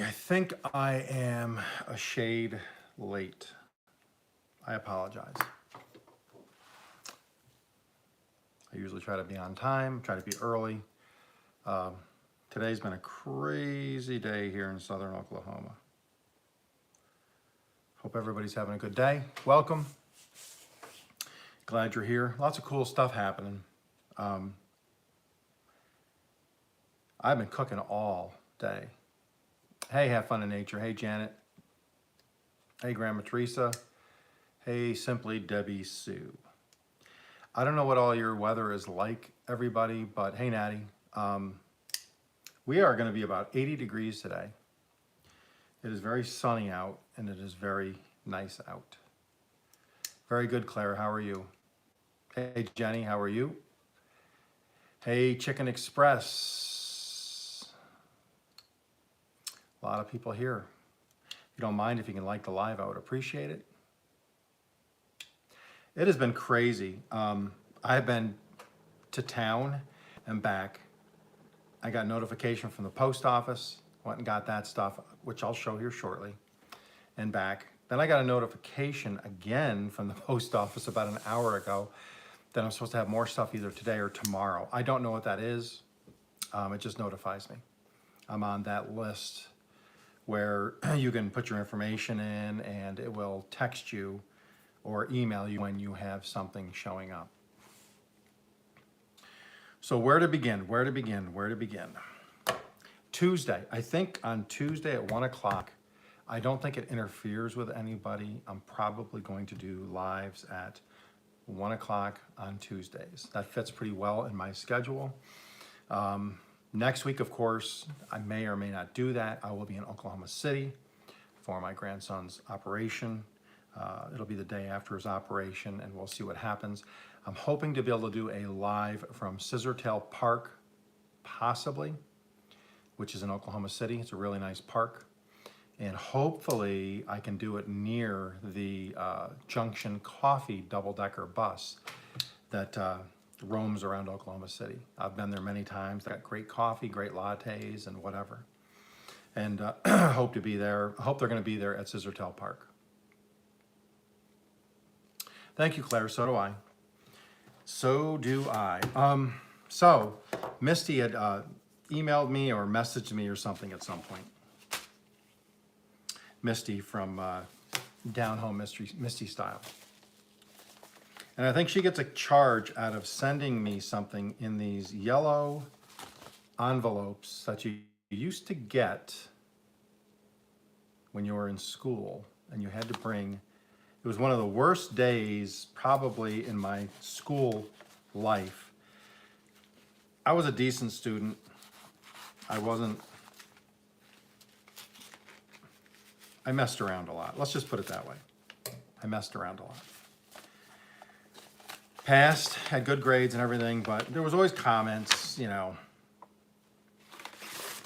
I think I am a shade late. I apologize. I usually try to be on time, try to be early. Today's been a crazy day here in southern Oklahoma. Hope everybody's having a good day. Welcome. Glad you're here. Lots of cool stuff happening. I've been cooking all day. Hey, have fun in nature. Hey, Janet. Hey, Grandma Teresa. Hey, Simply Debbie Sue. I don't know what all your weather is like, everybody, but hey, Natty. We are going to be about 80 degrees today. It is very sunny out, and it is very nice out. Very good, Claire. How are you? Hey, Jenny. How are you? Hey, Chicken Express. A lot of people here. If you don't mind, if you can like the live, I would appreciate it. It has been crazy. I've been to town and back. I got notification from the post office, went and got that stuff, which I'll show here shortly, and back. Then I got a notification again from the post office about an hour ago that I'm supposed to have more stuff either today or tomorrow. I don't know what that is. It just notifies me. I'm on that list where you can put your information in and it will text you or email you when you have something showing up. So where to begin? Tuesday, I think on Tuesday at 1 o'clock, I don't think it interferes with anybody. I'm probably going to do lives at 1 o'clock on Tuesdays. That fits pretty well in my schedule. Next week, of course, I may or may not do that. I will be in Oklahoma City for my grandson's operation. It'll be the day after his operation, and we'll see what happens. I'm hoping to be able to do a live from Scissortail Park, possibly, which is in Oklahoma City. It's a really nice park. And hopefully I can do it near the Junction Coffee double-decker bus that roams around Oklahoma City. I've been there many times. They got great coffee, great lattes, and whatever. And hope to be there. I hope they're going to be there at Scissortail Park. Thank you, Claire. So do I. So do I. So Misty had emailed me or messaged me or something at some point. Misty from Down Home Misty Style. And I think she gets a charge out of sending me something in these yellow envelopes that you used to get when you were in school and you had to bring. It was one of the worst days probably in my school life. I was a decent student. I messed around a lot. Let's just put it that way. I messed around a lot. Passed, had good grades and everything, but there was always comments,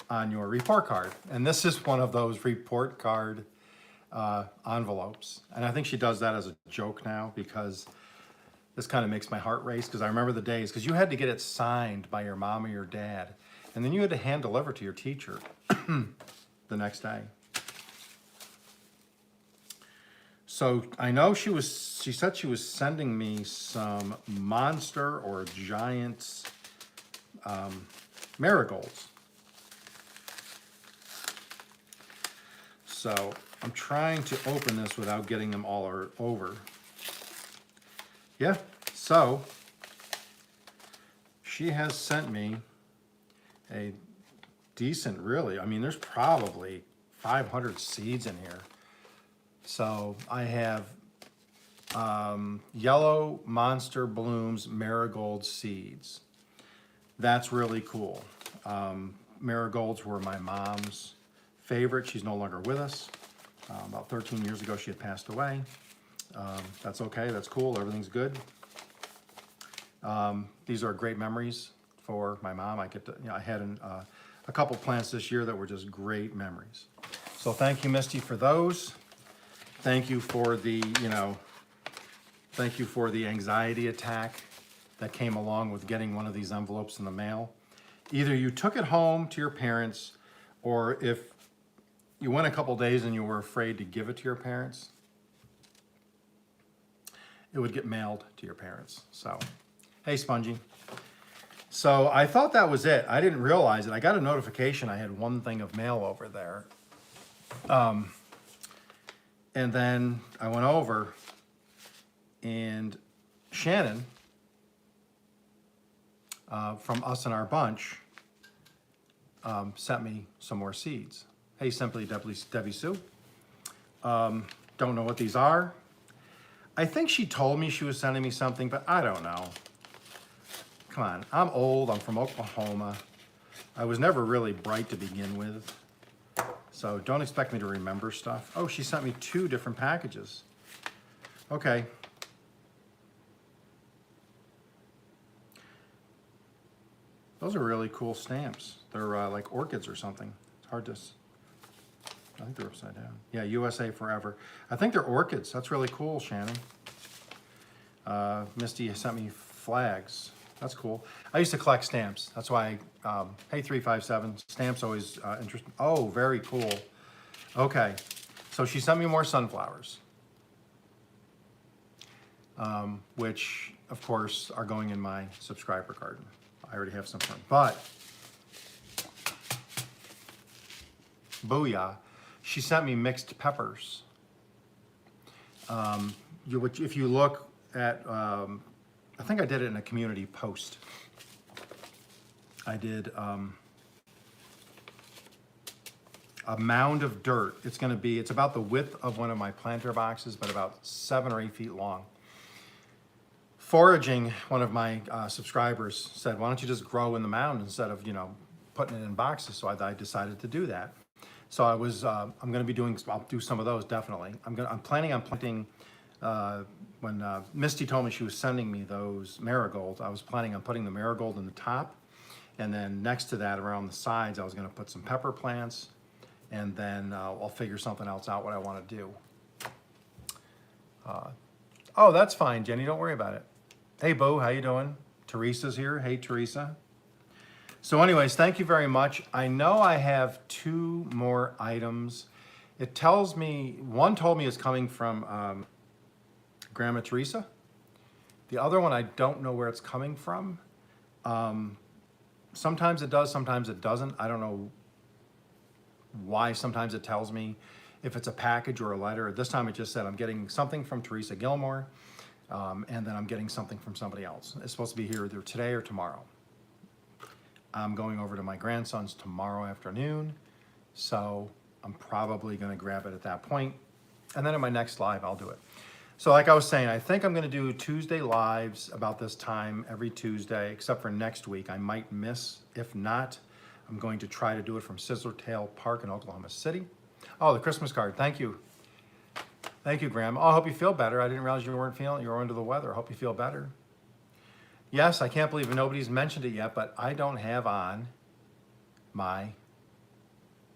on your report card. And this is one of those report card envelopes. And I think she does that as a joke now because this kind of makes my heart race because I remember the days, because you had to get it signed by your mom or your dad. And then you had to hand deliver to your teacher the next day. So I know she said she was sending me some monster or giant marigolds. So I'm trying to open this without getting them all over. Yeah, so she has sent me a decent, really. I mean, there's probably 500 seeds in here. So I have yellow monster blooms marigold seeds. That's really cool. Marigolds were my mom's favorite. She's no longer with us. About 13 years ago, she had passed away. That's okay. That's cool. Everything's good. These are great memories for my mom. I had a couple plants this year that were just great memories. So thank you, Misty, for those. Thank you for the, thank you for the anxiety attack that came along with getting one of these envelopes in the mail. Either you took it home to your parents, or if you went a couple days and you were afraid to give it to your parents, it would get mailed to your parents. So, hey, Spongy. So I thought that was it. I didn't realize it. I got a notification I had one thing of mail over there. And then I went over and Shannon, from Us and Our Bunch, sent me some more seeds. Hey, Simply Debbie Sue. Don't know what these are. I think she told me she was sending me something, but I don't know. Come on, I'm old, I'm from Oklahoma. I was never really bright to begin with, so don't expect me to remember stuff. Oh, she sent me 2 different packages. Okay. Those are really cool stamps. They're like orchids or something. It's hard to, I think they're upside down. Yeah, USA Forever. I think they're orchids. That's really cool, Shannon. Misty sent me flags. That's cool. I used to collect stamps. That's why, hey, 357, stamps always interesting. Oh, very cool. Okay, so she sent me more sunflowers, which, of course, are going in my subscriber garden. I already have some fun. But, booyah, she sent me mixed peppers. If you look at, I think I did it in a community post. I did a mound of dirt. It's about the width of one of my planter boxes, but about 7 or 8 feet long. Foraging, one of my subscribers said, why don't you just grow in the mound instead of, putting it in boxes? So I decided to do that. So I'm going to be I'll do some of those definitely. I'm planning on planting, when Misty told me she was sending me those marigolds, I was planning on putting the marigold in the top, and then next to that around the sides I was going to put some pepper plants, and then I'll figure something else out what I want to do. Oh, that's fine, Jenny, don't worry about it. Hey, Bo, how you doing? Teresa's here. Hey, Teresa. So anyways, thank you very much. I know I have 2 more items. It tells me, one told me is coming from Grandma Teresa. The other one, I don't know where it's coming from. Sometimes it does, sometimes it doesn't. I don't know why sometimes it tells me if it's a package or a letter. This time it just said I'm getting something from Teresa Gilmore, and then I'm getting something from somebody else. It's supposed to be here either today or tomorrow. I'm going over to my grandson's tomorrow afternoon, so I'm probably going to grab it at that point. And then in my next live, I'll do it. So like I was saying, I think I'm going to do Tuesday lives about this time every Tuesday, except for next week. I might miss. If not, I'm going to try to do it from Scissortail Park in Oklahoma City. Oh, the Christmas card. Thank you. Thank you, Graham. Oh, I hope you feel better. I didn't realize you were under the weather. I hope you feel better. Yes, I can't believe nobody's mentioned it yet, but I don't have on my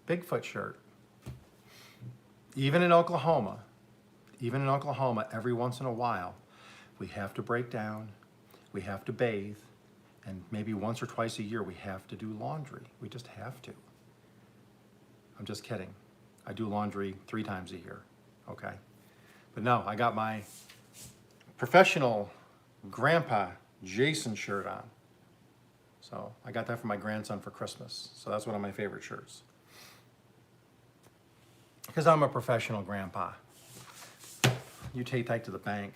Bigfoot shirt. Even in Oklahoma, every once in a while, we have to break down, we have to bathe, and maybe once or twice a year we have to do laundry. We just have to. I'm just kidding. I do laundry 3 times a year, okay? But no, I got my professional Grandpa Jason shirt on. So I got that for my grandson for Christmas. So that's one of my favorite shirts. Because I'm a professional grandpa. You take tight to the bank.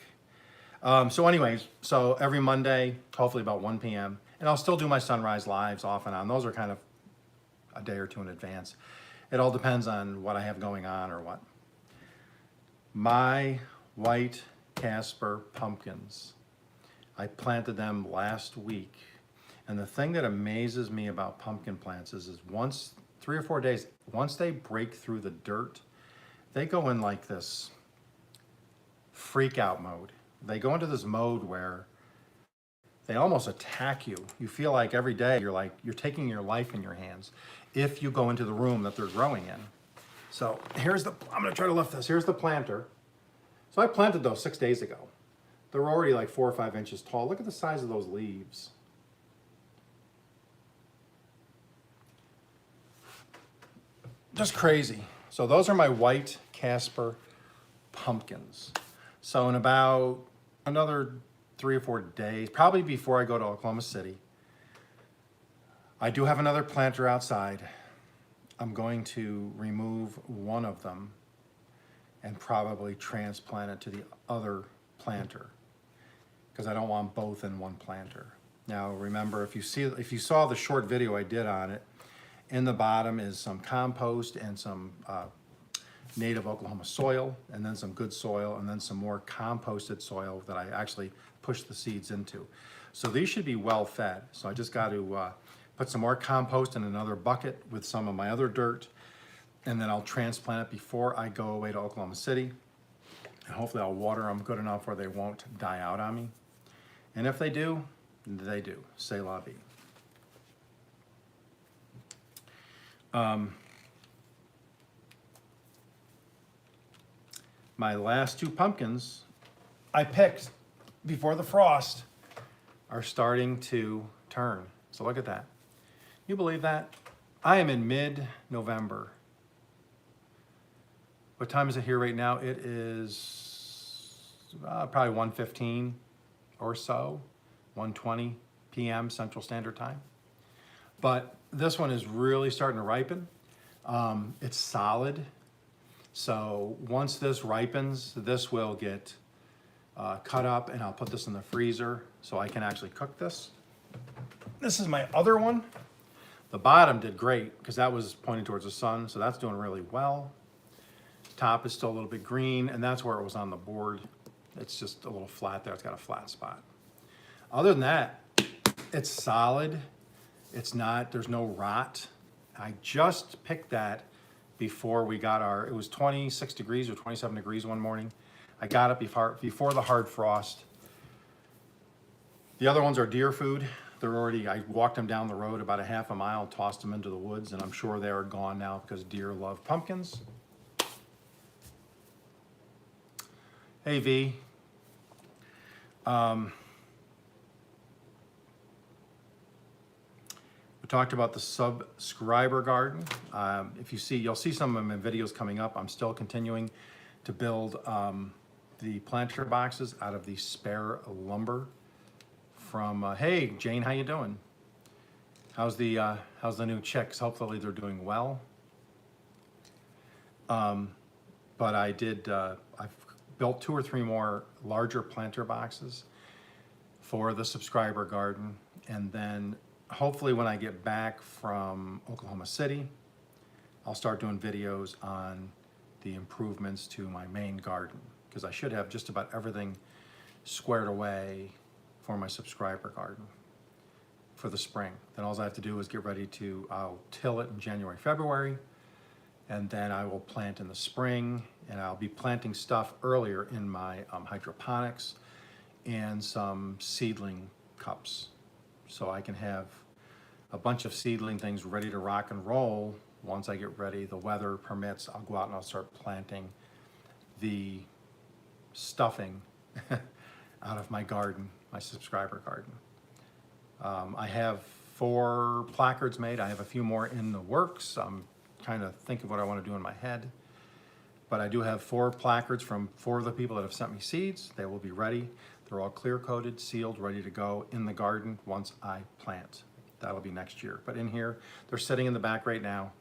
So anyways, so every Monday, hopefully about 1 p.m. And I'll still do my sunrise lives off and on. Those are kind of a day or 2 in advance. It all depends on what I have going on or what. My white Casper pumpkins. I planted them last week. And the thing that amazes me about pumpkin plants is once, 3 or 4 days, once they break through the dirt, they go in like this freak out mode. They go into this mode where they almost attack you. You feel like every day you're taking your life in your hands if you go into the room that they're growing in. So I'm gonna try to lift this. Here's the planter. So I planted those 6 days ago. They're already like 4 or 5 inches tall. Look at the size of those leaves. Just crazy. So those are my white Casper pumpkins. So in about another 3 or 4 days, probably before I go to Oklahoma City, I do have another planter outside. I'm going to remove one of them and probably transplant it to the other planter because I don't want both in one planter. Now remember, if you saw the short video I did on it, in the bottom is some compost and some native Oklahoma soil, and then some good soil, and then some more composted soil that I actually pushed the seeds into. So these should be well fed. So I just got to put some more compost in another bucket with some of my other dirt, and then I'll transplant it before I go away to Oklahoma City. And hopefully I'll water them good enough where they won't die out on me. And if they do, they do. C'est la vie. My last 2 pumpkins I picked before the frost are starting to turn. So look at that. You believe that? I am in mid-November. What time is it here right now? It is probably 1:15 or so, 1:20 p.m. Central Standard Time. But this one is really starting to ripen. It's solid. So once this ripens, this will get cut up, and I'll put this in the freezer so I can actually cook this. This is my other one. The bottom did great because that was pointing towards the sun, so that's doing really well. Top is still a little bit green, and that's where it was on the board. It's just a little flat there. It's got a flat spot. Other than that, it's solid. It's not, there's no rot. I just picked that before we got it was 26 degrees or 27 degrees one morning. I got it before the hard frost. The other ones are deer food. I walked them down the road about a half a mile, tossed them into the woods, and I'm sure they are gone now because deer love pumpkins. Hey, V. We talked about the subscriber garden. You'll see some of my videos coming up. I'm still continuing to build the planter boxes out of the spare lumber from, hey, Jane, how you doing? How's the new chicks? Hopefully they're doing well. But I've built 2 or 3 more larger planter boxes for the subscriber garden. And then hopefully when I get back from Oklahoma City, I'll start doing videos on the improvements to my main garden, because I should have just about everything squared away for my subscriber garden for the spring. Then all I have to do is get ready I'll till it in January, February, and then I will plant in the spring, and I'll be planting stuff earlier in my hydroponics and some seedling cups. So I can have a bunch of seedling things ready to rock and roll. Once I get ready, the weather permits, I'll go out and I'll start planting the stuffing out of my garden, my subscriber garden. I have 4 placards made. I have a few more in the works. I'm trying to think of what I want to do in my head. But I do have 4 placards from 4 of the people that have sent me seeds. They will be ready. They're all clear-coated, sealed, ready to go in the garden once I plant. That'll be next year. But in here, they're sitting in the back right now,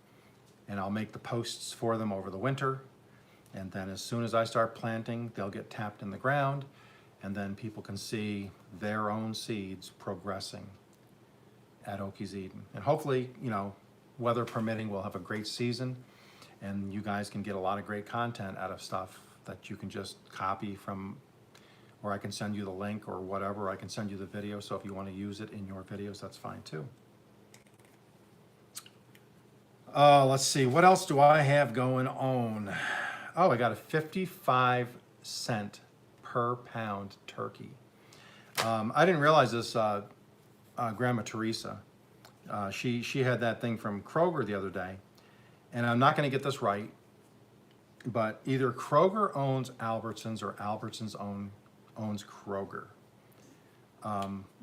and I'll make the posts for them over the winter. And then as soon as I start planting, they'll get tapped in the ground, and then people can see their own seeds progressing at Okies Eden. And hopefully, weather permitting, we'll have a great season, and you guys can get a lot of great content out of stuff that you can just copy from, or I can send you the link or whatever. I can send you the video, so if you want to use it in your videos, that's fine too. Let's see, what else do I have going on? Oh, I got a 55-cent per pound turkey. I didn't realize this, Grandma Teresa. She had that thing from Kroger the other day, and I'm not going to get this right, but either Kroger owns Albertsons or Albertsons owns Kroger.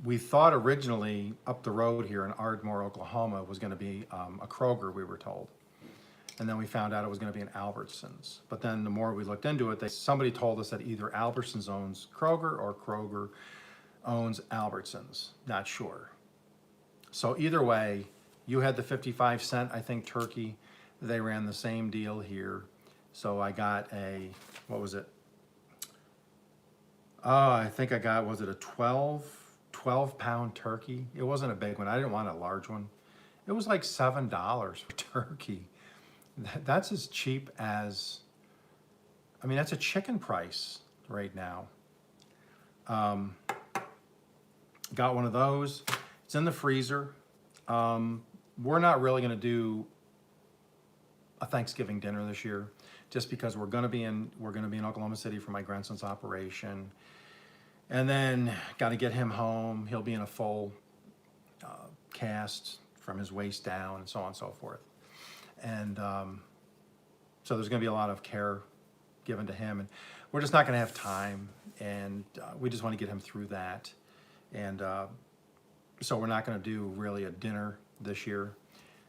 We thought originally up the road here in Ardmore, Oklahoma was going to be a Kroger, we were told. And then we found out it was going to be an Albertsons. But then the more we looked into it, somebody told us that either Albertsons owns Kroger or Kroger owns Albertsons. Not sure. So either way, you had the 55 cent, I think, turkey. They ran the same deal here. So I got a, what was it? Oh, I think I got, was it a 12-pound turkey? It wasn't a big one. I didn't want a large one. It was like $7 for turkey. That's as cheap as, I mean, that's a chicken price right now. Got one of those. It's in the freezer. We're not really going to do a Thanksgiving dinner this year, just because we're going to be in Oklahoma City for my grandson's operation, and then got to get him home. He'll be in a full cast from his waist down, and so on and so forth. And so there's going to be a lot of care given to him, and we're just not going to have time, and we just want to get him through that. And so we're not going to do really a dinner this year.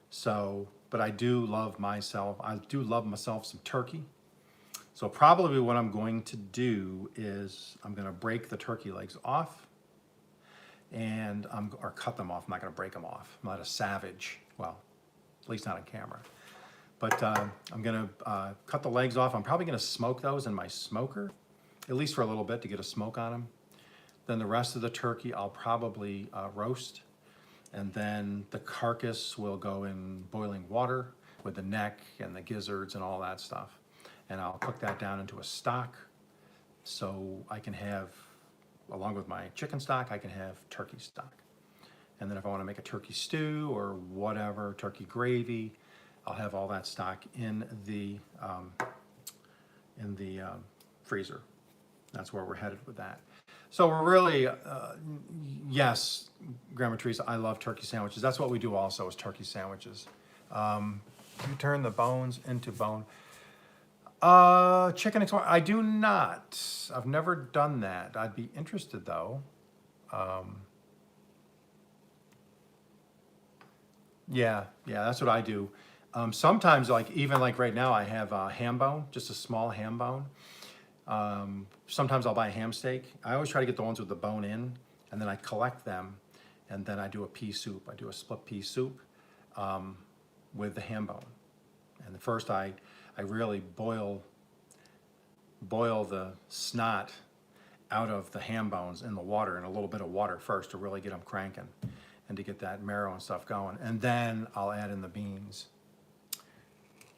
So, but I do love myself some turkey. So probably what I'm going to do is I'm going to break the turkey legs off, and or cut them off. I'm not going to break them off. I'm not a savage. Well, at least not on camera. But I'm going to cut the legs off. I'm probably going to smoke those in my smoker, at least for a little bit, to get a smoke on them. Then the rest of the turkey I'll probably roast. And then the carcass will go in boiling water with the neck and the gizzards and all that stuff. And I'll cook that down into a stock, so I can have, along with my chicken stock, I can have turkey stock. And then if I want to make a turkey stew or whatever, turkey gravy, I'll have all that stock in the freezer. That's where we're headed with that. So we're really, yes, Grandma Teresa, I love turkey sandwiches. That's what we do also, is turkey sandwiches. You turn the bones into bone. Chicken explore, I do not. I've never done that. I'd be interested though. Yeah, that's what I do. Sometimes, even right now, I have a ham bone, just a small ham bone. Sometimes I'll buy a ham steak. I always try to get the ones with the bone in, and then I collect them, and then I do a pea soup. I do a split pea soup with the ham bone. And first I really boil the snot out of the ham bones in the water, in a little bit of water first, to really get them cranking and to get that marrow and stuff going. And then I'll add in the beans.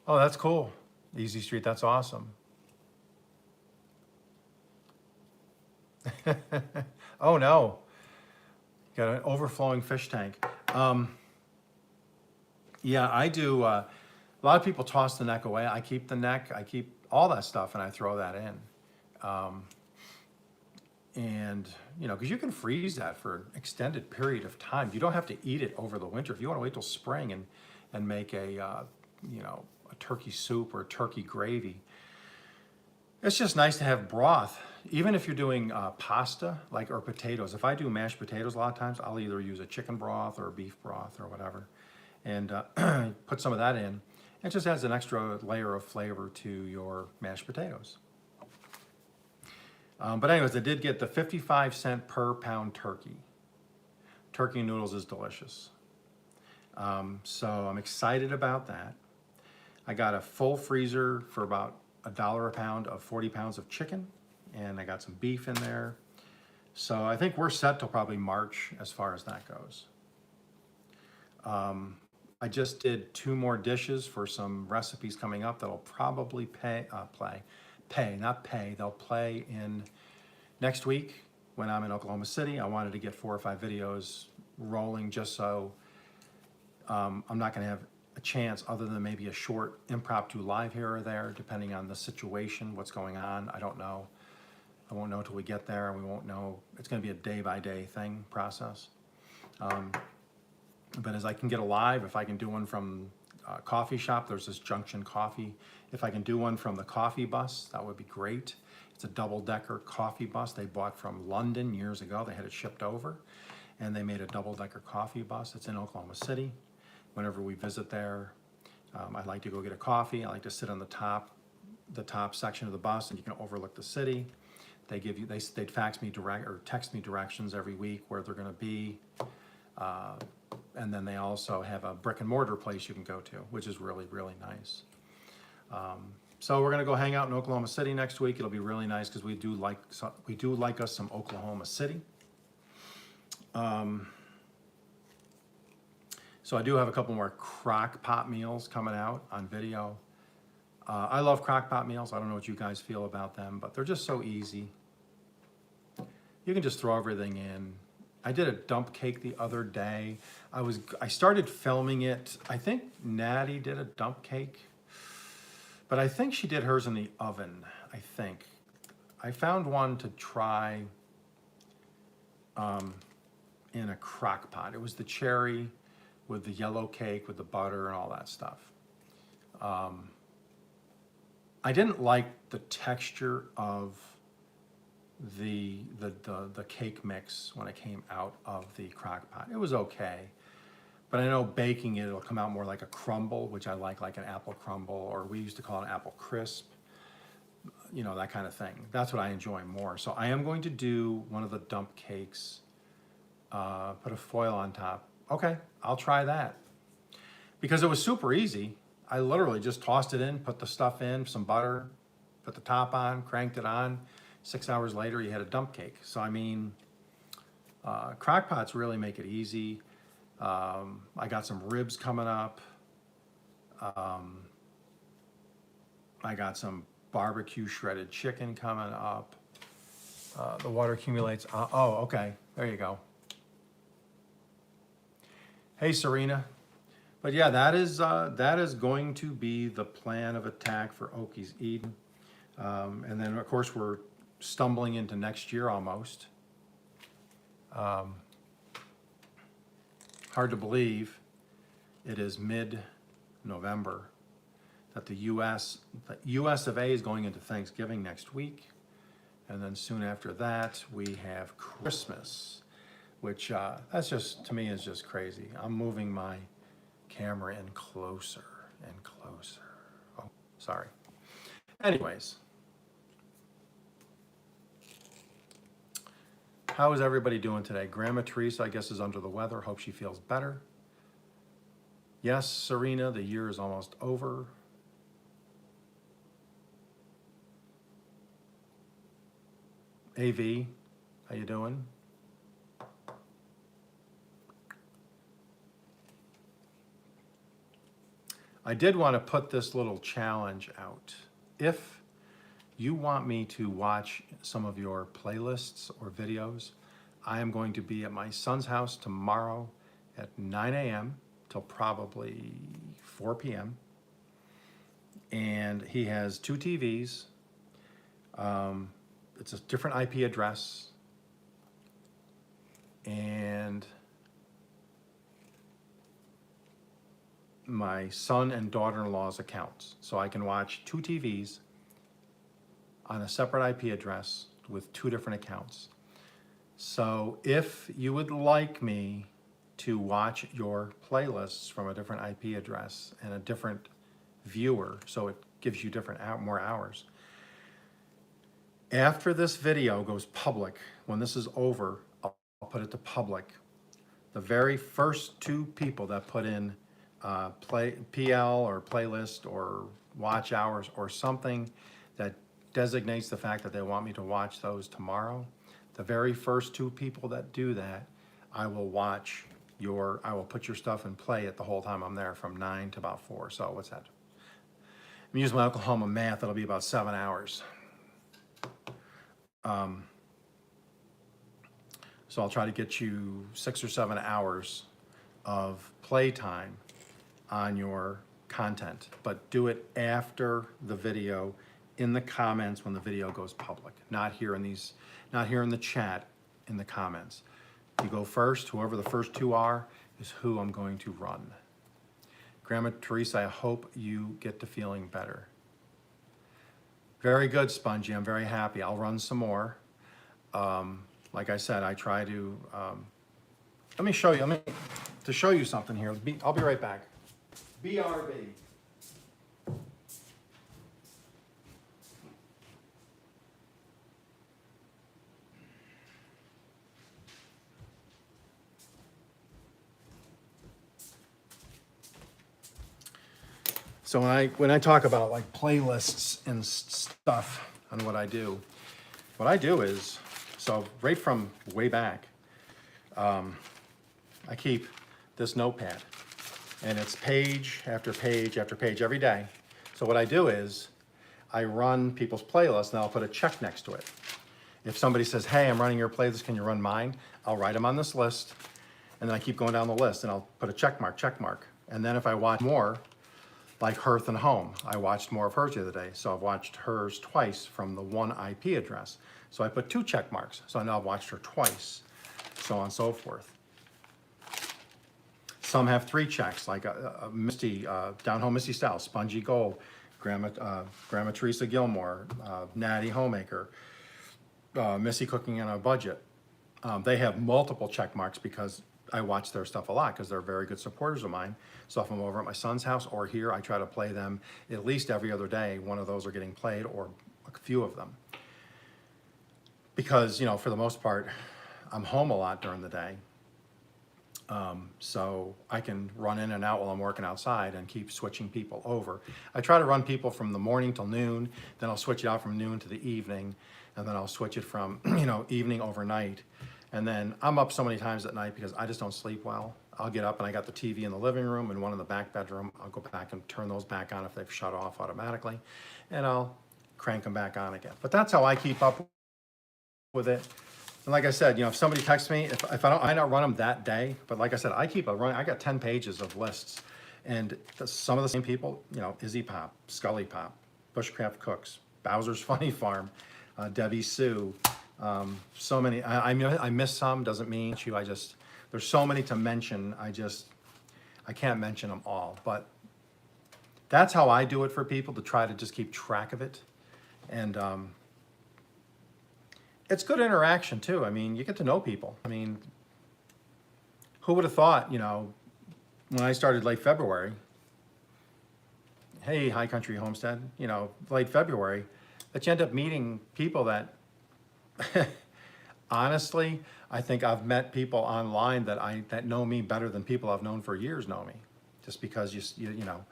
Oh, that's cool. Easy Street, that's awesome. Oh no, got an overflowing fish tank. Yeah, I do. A lot of people toss the neck away. I keep the neck, I keep all that stuff, and I throw that in. And, because you can freeze that for an extended period of time. You don't have to eat it over the winter. If you want to wait till spring and make a turkey soup or turkey gravy, it's just nice to have broth. Even if you're doing pasta, or potatoes. If I do mashed potatoes, a lot of times I'll either use a chicken broth or beef broth or whatever, and put some of that in. It just adds an extra layer of flavor to your mashed potatoes. But anyways, I did get the 55 cent per pound turkey. Turkey noodles is delicious. So I'm excited about that. I got a full freezer for about $1 a pound of 40 pounds of chicken, and I got some beef in there. So I think we're set till probably March as far as that goes. I just did 2 more dishes for some recipes coming up that'll probably they'll play in next week when I'm in Oklahoma City. I wanted to get 4 or 5 videos rolling, just so I'm not going to have a chance other than maybe a short impromptu live here or there, depending on the situation, what's going on. I don't know. I won't know till we get there, and we won't know. It's going to be a day-by-day process. But as I can get alive, if I can do one from a coffee shop, there's this Junction Coffee. If I can do one from the coffee bus, that would be great. It's a double-decker coffee bus they bought from London years ago. They had it shipped over, and they made a double-decker coffee bus. It's in Oklahoma City. Whenever we visit there, I like to go get a coffee. I like to sit on the top section of the bus, and you can overlook the city. They give you, they'd fax me or text me directions every week where they're going to be. And then they also have a brick and mortar place you can go to, which is really, really nice. So we're going to go hang out in Oklahoma City next week. It'll be really nice because we do like us some Oklahoma City. So I do have a couple more crock pot meals coming out on video. I love crock pot meals. I don't know what you guys feel about them, but they're just so easy. You can just throw everything in. I did a dump cake the other day. I started filming it. I think Natty did a dump cake, but I think she did hers in the oven, I think. I found one to try in a crock pot. It was the cherry with the yellow cake with the butter and all that stuff. I didn't like the texture of the cake mix when it came out of the crock pot. It was okay, but I know baking it, it'll come out more like a crumble, which I like an apple crumble, or we used to call it an apple crisp, you know, that kind of thing. That's what I enjoy more. So I am going to do one of the dump cakes, put a foil on top. Okay, I'll try that. Because it was super easy. I literally just tossed it in, put the stuff in, some butter, put the top on, cranked it on. 6 hours later, you had a dump cake. So, I mean, crock pots really make it easy. I got some ribs coming up. I got some barbecue shredded chicken coming up. The water accumulates. Oh, okay. There you go. Hey, Serena. But yeah, that is going to be the plan of attack for Okies Eden. And then, of course, we're stumbling into next year almost. Hard to believe it is mid-November that the US of A is going into Thanksgiving next week. And then soon after that, we have Christmas, which that's just, to me, is just crazy. I'm moving my camera in closer and closer. Oh, sorry. Anyways. How is everybody doing today? Grandma Teresa, I guess, is under the weather. Hope she feels better. Yes, Serena, the year is almost over. AV, how you doing? I did want to put this little challenge out. If you want me to watch some of your playlists or videos, I am going to be at my son's house tomorrow at 9 a.m. till probably 4 p.m. And he has 2 TVs. It's a different IP address. And my son and daughter-in-law's accounts. So I can watch 2 TVs on a separate IP address with 2 different accounts. So if you would like me to watch your playlists from a different IP address and a different viewer, so it gives you more hours. After this video goes public, when this is over, I'll put it to public. The very first 2 people that put in PL or playlist or watch hours or something that designates the fact that they want me to watch those tomorrow, the very first 2 people that do that, I will put your stuff in play it the whole time I'm there from 9 to about 4. So what's that? I'm using my Oklahoma math, it'll be about 7 hours. So I'll try to get you 6 or 7 hours of playtime on your content, but do it after the video, in the comments when the video goes public, not here in the chat, in the comments. You go first. Whoever the first 2 are is who I'm going to run. Grandma Teresa, I hope you get to feeling better. Very good, Spongy. I'm very happy. I'll run some more. Like I said, I try to. Let me show you. To show you something here. I'll be right back. BRB. So when I talk about like playlists and stuff on what I do is, so right from way back, I keep this notepad, and it's page after page after page every day. So what I do is I run people's playlists, and I'll put a check next to it. If somebody says, hey, I'm running your playlist, can you run mine? I'll write them on this list, and then I keep going down the list, and I'll put a check mark. And then if I watch more, like Hearth and Home, I watched more of hers the other day, so I've watched hers twice from the one IP address. So I put 2 check marks, so I know I've watched her twice, so on and so forth. Some have 3 checks, like Misty, Down Home Misty Style, Spongy Gold, Grandma Teresa Gilmore, Natty Homemaker, Missy Cooking on a Budget. They have multiple check marks because I watch their stuff a lot because they're very good supporters of mine. So if I'm over at my son's house or here, I try to play them at least every other day. One of those are getting played, or a few of them. Because, you know, for the most part, I'm home a lot during the day. So I can run in and out while I'm working outside and keep switching people over. I try to run people from the morning till noon, then I'll switch it out from noon to the evening, and then I'll switch it from, you know, evening overnight. And then I'm up so many times at night because I just don't sleep well. I'll get up and I got the TV in the living room and one in the back bedroom. I'll go back and turn those back on if they've shut off automatically, and I'll crank them back on again. But that's how I keep up with it. And like I said, you know, if somebody texts me, if I don't, I not run them that day. But like I said, I keep a run. I got 10 pages of lists, and some of the same people, you know, Izzy Pop, Scully Pop, Bushcraft Cooks, Bowser's Funny Farm, Debbie Sue. So many. I miss some. Doesn't mean you. There's so many to mention. I can't mention them all. But that's how I do it for people, to try to just keep track of it, and it's good interaction too. I mean, you get to know people. I mean, who would have thought, you know, when I started late February, hey, High Country Homestead, you know, late February, that you end up meeting people that, honestly, I think I've met people online that know me better than people I've known for years know me, just because you know,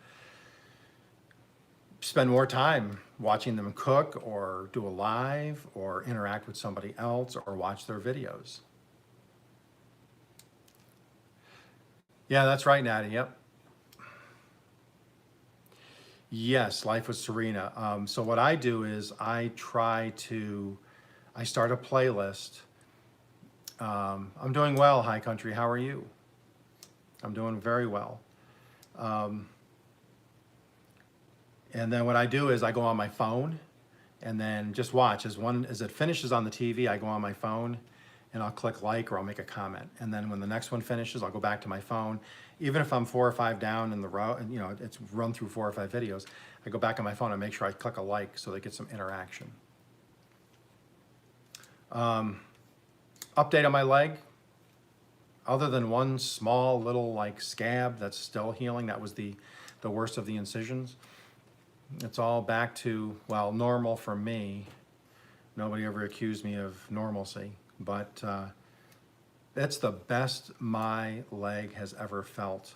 spend more time watching them cook or do a live or interact with somebody else or watch their videos. Yeah, that's right, Natty. Yep. Yes, Life with Serena. So what I do is I start a playlist. I'm doing well, High Country. How are you? I'm doing very well. And then what I do is I go on my phone and then just watch. As it finishes on the TV, I go on my phone and I'll click like, or I'll make a comment. And then when the next one finishes, I'll go back to my phone. Even if I'm 4 or 5 down in the row, and you know, it's run through 4 or 5 videos, I go back on my phone and make sure I click a like so they get some interaction. Update on my leg. Other than one small little like scab that's still healing, that was the worst of the incisions. It's all back to, well, normal for me. Nobody ever accused me of normalcy, but it's the best my leg has ever felt.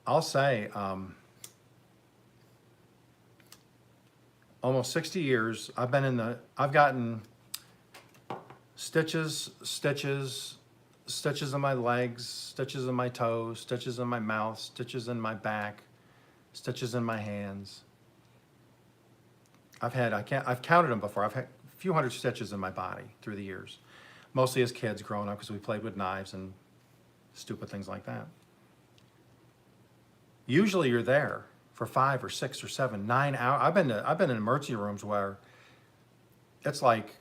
I'll say, almost 60 years, I've gotten stitches in my legs, stitches in my toes, stitches in my mouth, stitches in my back, stitches in my hands. I've counted them before. I've had a few hundred stitches in my body through the years, mostly as kids growing up because we played with knives and stupid things like that. Usually you're there for 5 or 6 or 7, 9 hours. I've been in emergency rooms where it's like,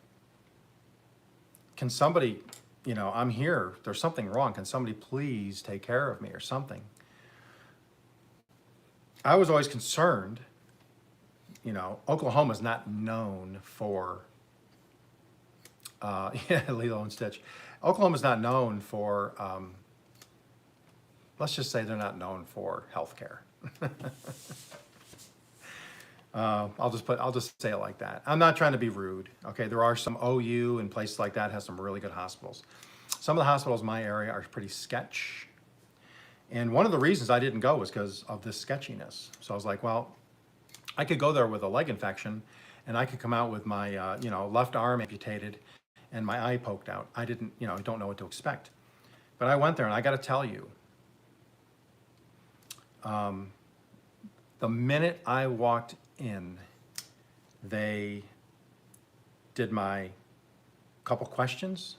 can somebody, you know, I'm here, there's something wrong. Can somebody please take care of me or something? I was always concerned. You know, Oklahoma's not known for, yeah, Lilo and Stitch. Oklahoma's not known for, let's just say they're not known for healthcare. I'll just say it like that. I'm not trying to be rude. Okay, there are some OU and places like that has some really good hospitals. Some of the hospitals in my area are pretty sketch. And one of the reasons I didn't go was because of this sketchiness. So I was like, well, I could go there with a leg infection, and I could come out with my left arm amputated and my eye poked out. I didn't, I don't know what to expect. But I went there, and I got to tell you, the minute I walked in, they did my couple questions.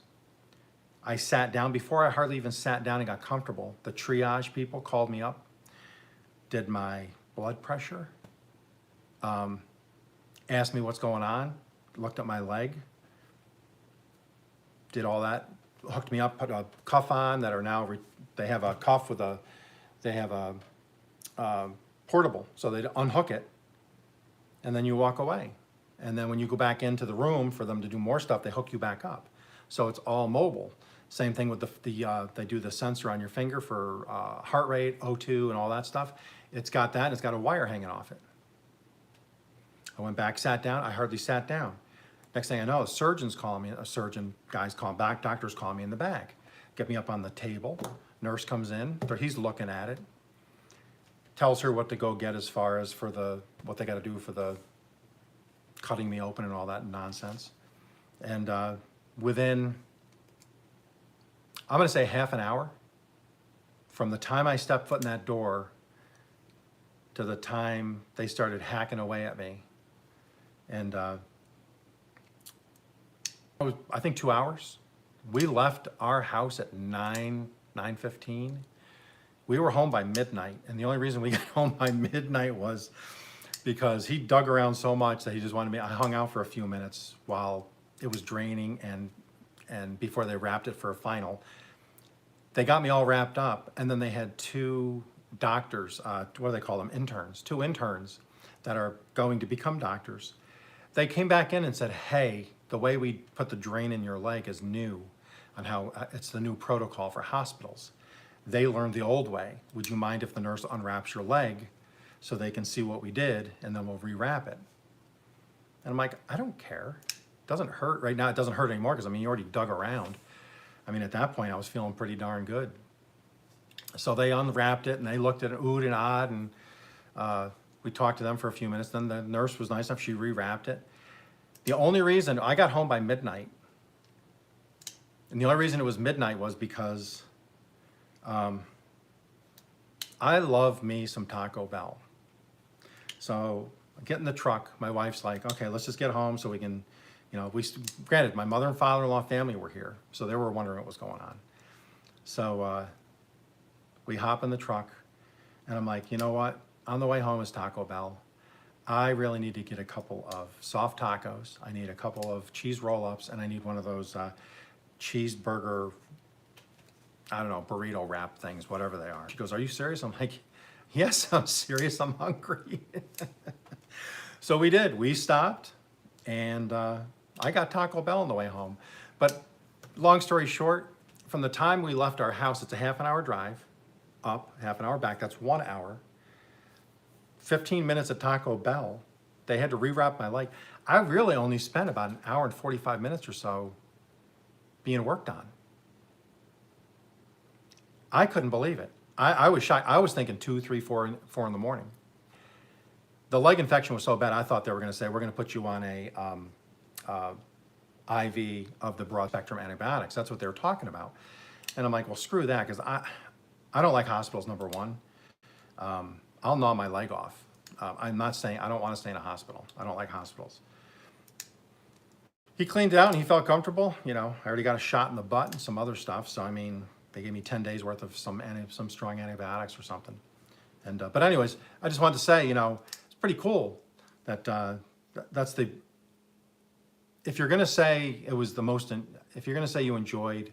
I sat down. Before I hardly even sat down and got comfortable, the triage people called me up, did my blood pressure, asked me what's going on, looked at my leg, did all that, hooked me up, put a cuff on that are now, they have a cuff with they have a portable, so they unhook it, and then you walk away. And then when you go back into the room for them to do more stuff, they hook you back up. So it's all mobile. Same thing with they do the sensor on your finger for heart rate, O2, and all that stuff. It's got that, and it's got a wire hanging off it. I went back, sat down. I hardly sat down. Next thing I know, surgeons call me, guys call back, doctors call me in the back. Get me up on the table. Nurse comes in, he's looking at it. Tells her what to go get as far as for what they got to do for the cutting me open and all that nonsense. And within, I'm going to say half an hour, from the time I stepped foot in that door to the time they started hacking away at me. And I think 2 hours. We left our house at 9:15. We were home by midnight, and the only reason we got home by midnight was because he dug around so much that he just wanted me. I hung out for a few minutes while it was draining, and before they wrapped it for a final. They got me all wrapped up, and then they had two doctors, what do they call them, interns, two interns that are going to become doctors. They came back in and said, hey, the way we put the drain in your leg is new, on how it's the new protocol for hospitals. They learned the old way. Would you mind if the nurse unwraps your leg so they can see what we did, and then we'll rewrap it? And I'm like, I don't care. It doesn't hurt right now. It doesn't hurt anymore because, you already dug around. At that point, I was feeling pretty darn good. So they unwrapped it, and they looked at it, oohed and awed, and we talked to them for a few minutes. Then the nurse was nice enough, she rewrapped it. The only reason I got home by midnight, and the only reason it was midnight was because I love me some Taco Bell. So I get in the truck, my wife's like, okay, let's just get home so we can, granted, my mother and father-in-law family were here, so they were wondering what was going on. So we hop in the truck, and I'm like, you know what? On the way home is Taco Bell. I really need to get a couple of soft tacos. I need a couple of cheese roll-ups, and I need one of those cheeseburger, I don't know, burrito wrap things, whatever they are. She goes, are you serious? I'm like, yes, I'm serious. I'm hungry. So we did. We stopped, and I got Taco Bell on the way home. But long story short, from the time we left our house, it's a half an hour drive up, half an hour back. That's 1 hour. 15 minutes at Taco Bell. They had to rewrap my leg. I really only spent about an hour and 45 minutes or so being worked on. I couldn't believe it. I was shocked. I was thinking 2, 3, 4 in the morning. The leg infection was so bad, I thought they were going to say, we're going to put you on a IV of the broad spectrum antibiotics. That's what they were talking about. And I'm like, well, screw that, because I don't like hospitals, number one. I'll gnaw my leg off. I'm not saying, I don't want to stay in a hospital. I don't like hospitals. He cleaned out and he felt comfortable. I already got a shot in the butt and some other stuff. So, they gave me 10 days worth of some strong antibiotics or something. And, but anyways, I just wanted to say, it's pretty cool that that's the, if you're going to say it was the most, if you're going to say you enjoyed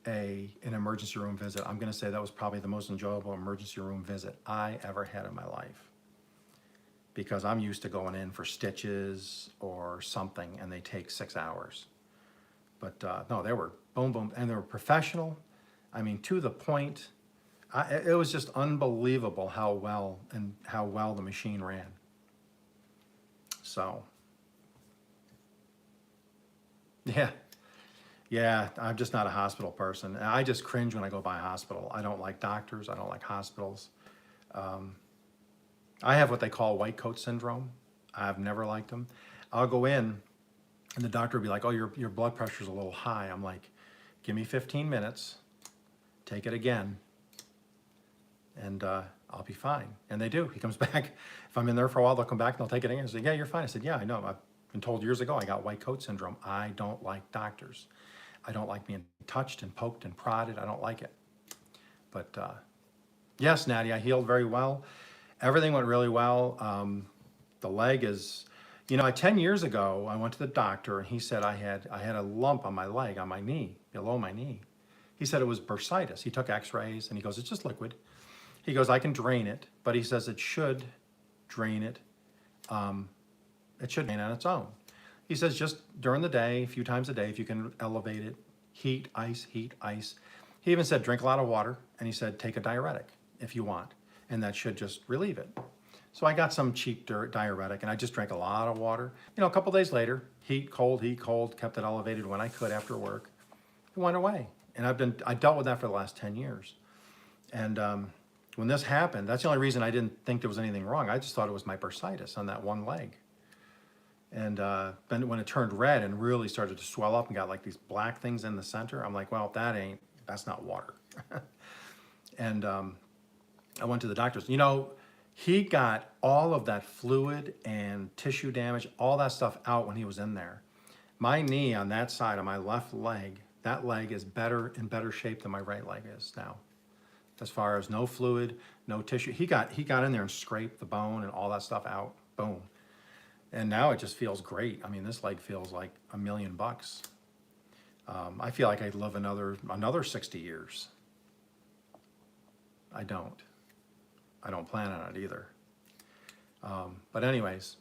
an emergency room visit, I'm going to say that was probably the most enjoyable emergency room visit I ever had in my life. Because I'm used to going in for stitches or something, and they take 6 hours. But no, they were boom, boom, and they were professional. To the point, it was just unbelievable how well the machine ran. So, yeah, I'm just not a hospital person. I just cringe when I go by a hospital. I don't like doctors. I don't like hospitals. I have what they call white coat syndrome. I've never liked them. I'll go in and the doctor will be like, oh, your blood pressure's a little high. I'm like, give me 15 minutes, take it again, and I'll be fine. And they do. He comes back. If I'm in there for a while, they'll come back and they'll take it again and say, yeah, you're fine. I said, yeah, I know. I've been told years ago I got white coat syndrome. I don't like doctors. I don't like being touched and poked and prodded. I don't like it. But yes, Natty, I healed very well. Everything went really well. The leg is, 10 years ago, I went to the doctor and he said I had a lump on my leg, on my knee, below my knee. He said it was bursitis. He took x-rays and he goes, it's just liquid. He goes, I can drain it, but he says it should drain it. It should drain on its own. He says just during the day, a few times a day, if you can elevate it, heat, ice, heat, ice. He even said drink a lot of water, and he said take a diuretic if you want, and that should just relieve it. So I got some cheap diuretic, and I just drank a lot of water. A couple days later, heat, cold, kept it elevated when I could after work. It went away, and I dealt with that for the last 10 years. And when this happened, that's the only reason I didn't think there was anything wrong. I just thought it was my bursitis on that one leg. And then when it turned red and really started to swell up and got like these black things in the center, I'm like, well, that's not water. And I went to the doctors. He got all of that fluid and tissue damage, all that stuff out when he was in there. My knee on that side of my left leg, that leg is in better shape than my right leg is now. As far as no fluid, no tissue. He got in there and scraped the bone and all that stuff out. Boom. And now it just feels great. I mean, this leg feels like $1 million. I feel like I'd live another 60 years. I don't plan on it either. But anyways,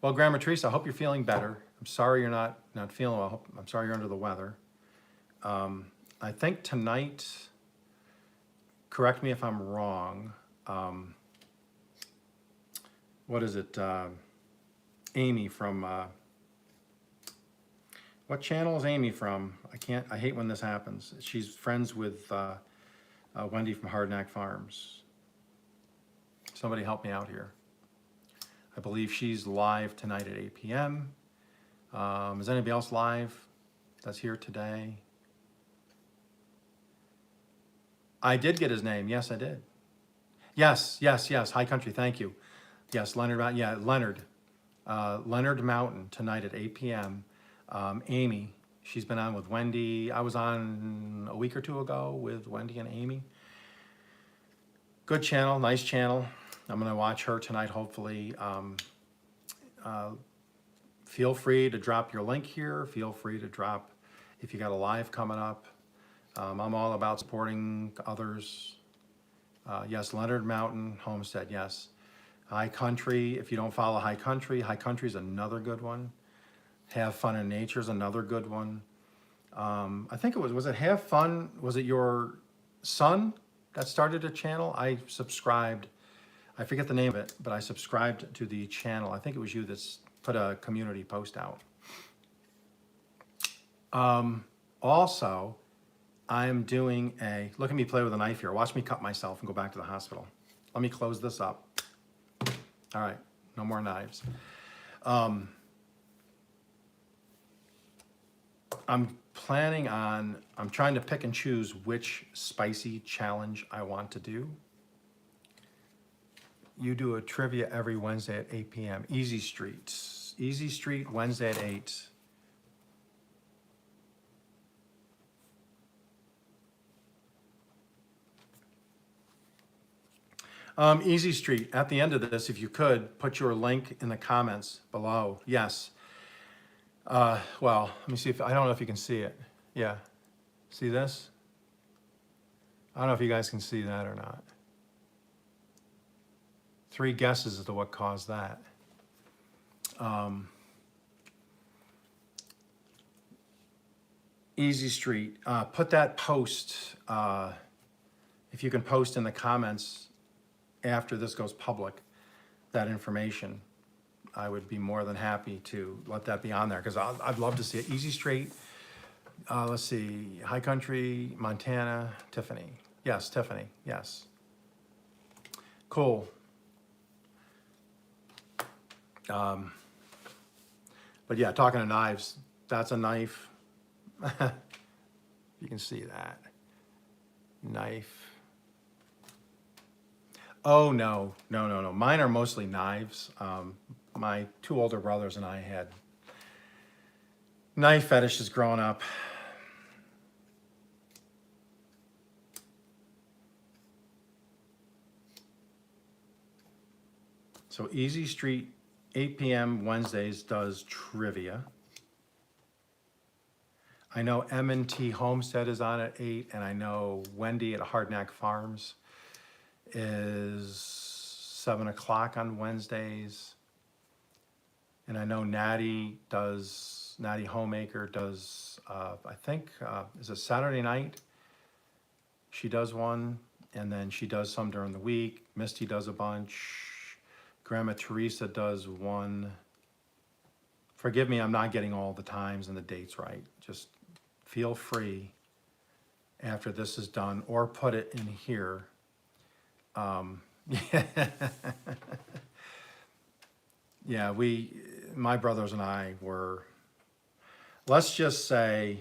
well, Grandma Teresa, I hope you're feeling better. I'm sorry you're not feeling well. I'm sorry you're under the weather. I think tonight, correct me if I'm wrong, what is it? Amy from, what channel is Amy from? I hate when this happens. She's friends with Wendy from Hard Knack Farms. Somebody help me out here. I believe she's live tonight at 8 p.m. Is anybody else live that's here today? I did get his name. Yes, I did. Yes. High Country, thank you. Yes, Leonard. Yeah, Leonard. Leonard Mountain tonight at 8 p.m. Amy, she's been on with Wendy. I was on a week or two ago with Wendy and Amy. Good channel, nice channel. I'm going to watch her tonight, hopefully. Feel free to drop your link here. Feel free to drop if you got a live coming up. I'm all about supporting others. Yes, Leonard Mountain Homestead, yes. High Country, if you don't follow High Country is another good one. Have Fun in Nature is another good one. I think was it Have Fun? Was it your son that started a channel? I subscribed. I forget the name of it, but I subscribed to the channel. I think it was you that's put a community post out. Also, I'm doing look at me play with a knife here. Watch me cut myself and go back to the hospital. Let me close this up. All right, no more knives. I'm trying to pick and choose which spicy challenge I want to do. You do a trivia every Wednesday at 8 p.m. Easy Street, Wednesday at 8. Easy Street, at the end of this, if you could, put your link in the comments below. Yes. Well, let me see I don't know if you can see it. Yeah. See this? I don't know if you guys can see that or not. 3 guesses as to what caused that. Easy Street, put that post, if you can post in the comments after this goes public, that information, I would be more than happy to let that be on there because I'd love to see it. Easy Street, let's see, High Country, Montana, Tiffany. Yes, Tiffany, yes. Cool. But yeah, talking to knives, that's a knife. You can see that. Knife. Oh, no, no, no, no. Mine are mostly knives. My two older brothers and I had knife fetishes growing up. So Easy Street, 8 p.m. Wednesdays does trivia. I know M&T Homestead is on at 8, and I know Wendy at Hardknack Farms is 7 o'clock on Wednesdays. And I know Natty Homemaker does, I think, is it Saturday night? She does one, and then she does some during the week. Misty does a bunch. Grandma Teresa does one. Forgive me, I'm not getting all the times and the dates right. Just feel free after this is done, or put it in here. Yeah, my brothers and I were, let's just say,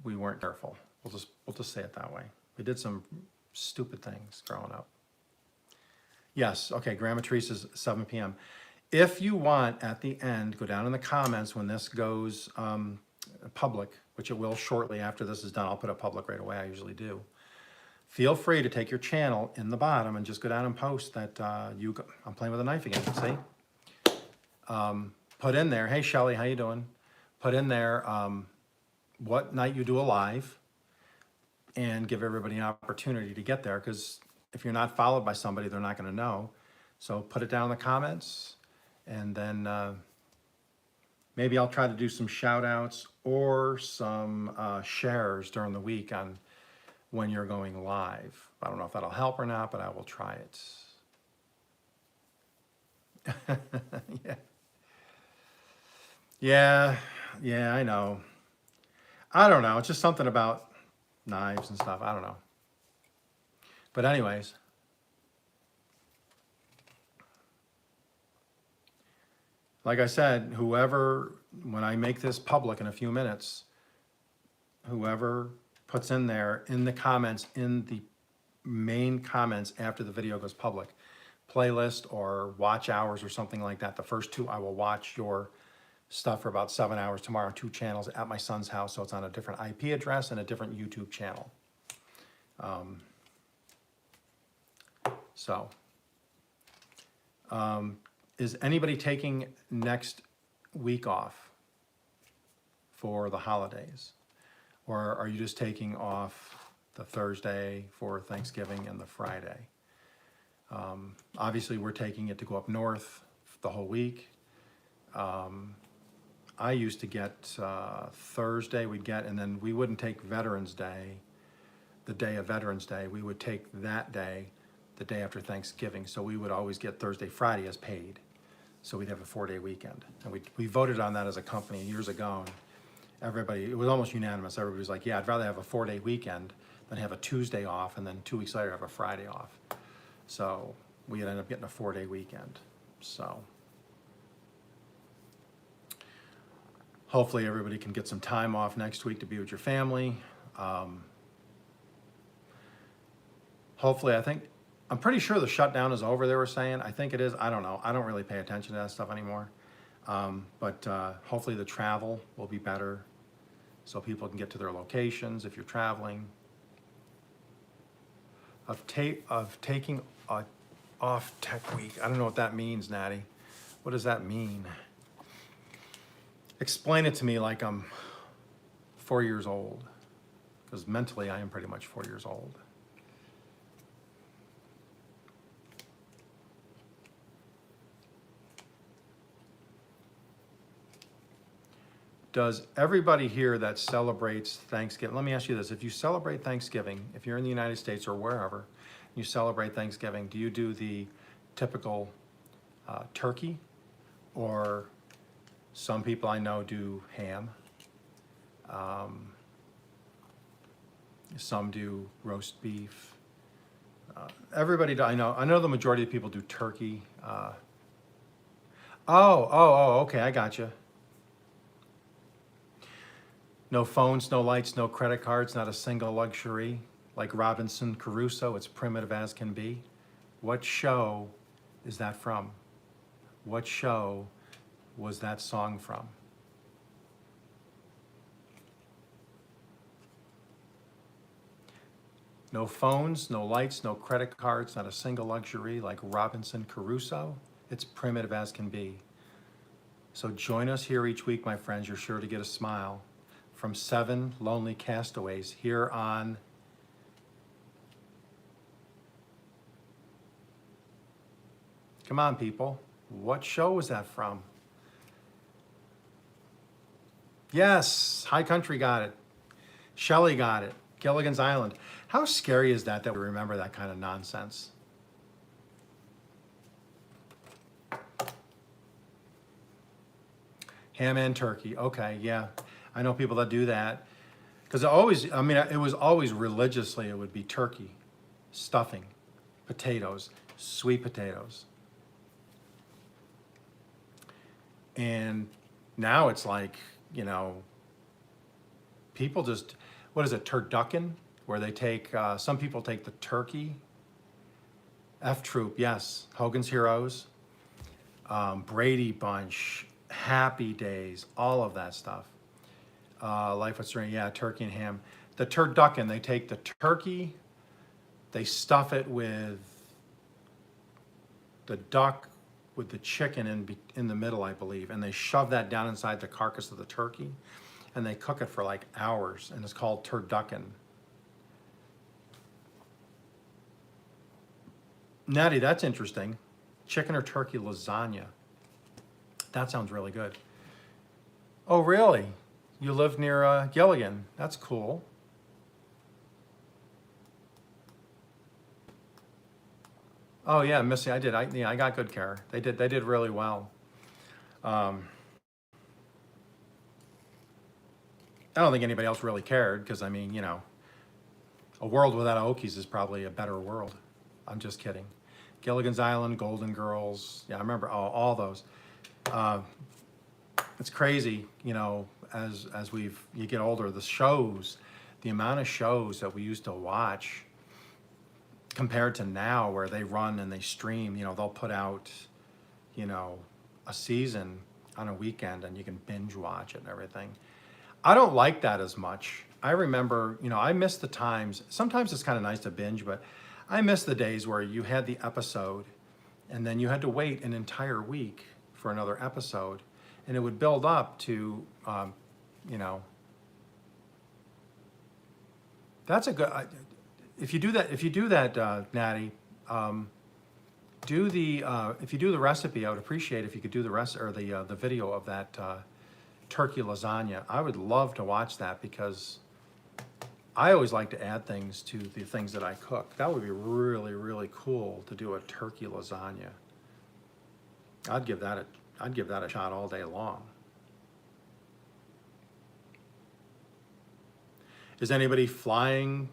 we weren't careful. We'll just say it that way. We did some stupid things growing up. Yes, okay, Grandma Teresa's 7 p.m. If you want, at the end, go down in the comments when this goes public, which it will shortly after this is done. I'll put it public right away, I usually do. Feel free to take your channel in the bottom and just go down and post that I'm playing with a knife again, see? Put in there, hey Shelly, how you doing? Put in there what night you do a live, and give everybody an opportunity to get there, because if you're not followed by somebody, they're not going to know. So put it down in the comments, and then maybe I'll try to do some shout outs or some shares during the week on when you're going live. I don't know if that'll help or not, but I will try it. Yeah, I know. I don't know. It's just something about knives and stuff. I don't know. But anyways, like I said, when I make this public in a few minutes, whoever puts in there in the comments, in the main comments after the video goes public, playlist or watch hours or something like that, the first two, I will watch your stuff for about 7 hours tomorrow, 2 channels at my son's house, so it's on a different IP address and a different YouTube channel. Is anybody taking next week off for the holidays? Or are you just taking off the Thursday for Thanksgiving and the Friday? Obviously, we're taking it to go up north the whole week. I used to get Thursday, and then we wouldn't take Veterans Day, the day of Veterans Day. We would take that day, the day after Thanksgiving. So we would always get Thursday, Friday as paid. So we'd have a 4-day weekend. And we voted on that as a company years ago. And it was almost unanimous. Everybody was like, yeah, I'd rather have a 4-day weekend than have a Tuesday off and then 2 weeks later have a Friday off. So we ended up getting a 4-day weekend. So hopefully everybody can get some time off next week to be with your family. Hopefully, I'm pretty sure the shutdown is over, they were saying. I think it is. I don't know. I don't really pay attention to that stuff anymore. But hopefully the travel will be better so people can get to their locations if you're traveling. Of taking off tech week. I don't know what that means, Natty. What does that mean? Explain it to me like I'm 4 years old, because mentally I am pretty much 4 years old. Does everybody here that celebrates Thanksgiving, let me ask you this, if you celebrate Thanksgiving, if you're in the United States or wherever, you celebrate Thanksgiving, do you do the typical turkey? Or some people I know do ham. Some do roast beef. Everybody, I know the majority of people do turkey. Oh, okay, I got you. No phones, no lights, no credit cards, not a single luxury. Like Robinson Crusoe, it's primitive as can be. What show is that from? What show was that song from? No phones, no lights, no credit cards, not a single luxury. Like Robinson Crusoe, it's primitive as can be. So join us here each week, my friends. You're sure to get a smile from 7 lonely castaways here on Come on, people. What show was that from? Yes, High Country got it. Shelley got it. Gilligan's Island. How scary is that we remember that kind of nonsense? Ham and turkey. Okay, yeah. I know people that do that. Because it was always religiously, it would be turkey, stuffing, potatoes, sweet potatoes. And now it's like, people just, what is it, turducken? Where they take, some people take the turkey, F Troop, yes, Hogan's Heroes, Brady Bunch, Happy Days, all of that stuff. Life with Serena, yeah, turkey and ham. The turducken, they take the turkey, they stuff it with the duck with the chicken in the middle, I believe, and they shove that down inside the carcass of the turkey, and they cook it for like hours, and it's called turducken. Natty, that's interesting. Chicken or turkey lasagna. That sounds really good. Oh, really? You live near Gilligan. That's cool. Oh yeah, Missy, I did. I got good care. They did really well. I don't think anybody else really cared because a world without Okies is probably a better world. I'm just kidding. Gilligan's Island, Golden Girls. Yeah, I remember all those. It's crazy, as you get older, the amount of shows that we used to watch compared to now where they run and they stream, they'll put out, a season on a weekend and you can binge watch it and everything. I don't like that as much. I remember, I miss the times. Sometimes it's kind of nice to binge, but I miss the days where you had the episode and then you had to wait an entire week for another episode, and it would build up to, that's a good, if you do that, Natty, if you do the recipe, I would appreciate if you could do the rest or the video of that turkey lasagna. I would love to watch that because I always like to add things to the things that I cook. That would be really, really cool to do a turkey lasagna. I'd give that a shot all day long. Is anybody flying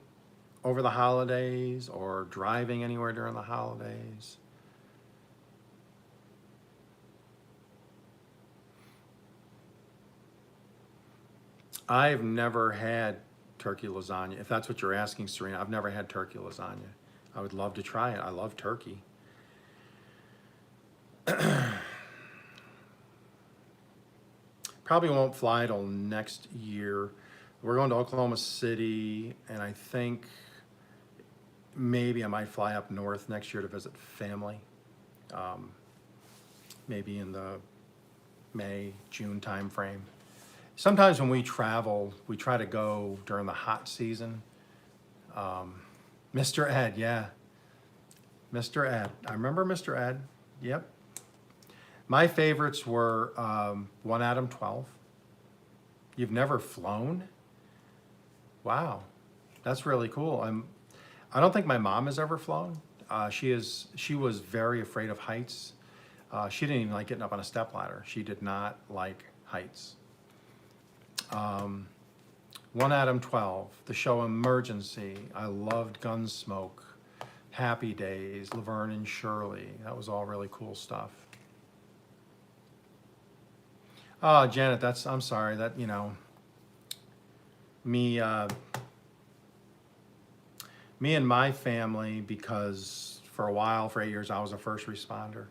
over the holidays or driving anywhere during the holidays? I've never had turkey lasagna. If that's what you're asking, Serena, I've never had turkey lasagna. I would love to try it. I love turkey. Probably won't fly till next year. We're going to Oklahoma City, and I think maybe I might fly up north next year to visit family. Maybe in the May, June timeframe. Sometimes when we travel, we try to go during the hot season. Mr. Ed, yeah. Mr. Ed. I remember Mr. Ed. Yep. My favorites were 1 Adam 12. You've never flown? Wow. That's really cool. I don't think my mom has ever flown. She was very afraid of heights. She didn't even like getting up on a stepladder. She did not like heights. 1 Adam 12, the show Emergency. I loved Gunsmoke. Happy Days, Laverne and Shirley. That was all really cool stuff. Oh, Janet, I'm sorry, that, me, me and my family, because for a while, for 8 years, I was a first responder.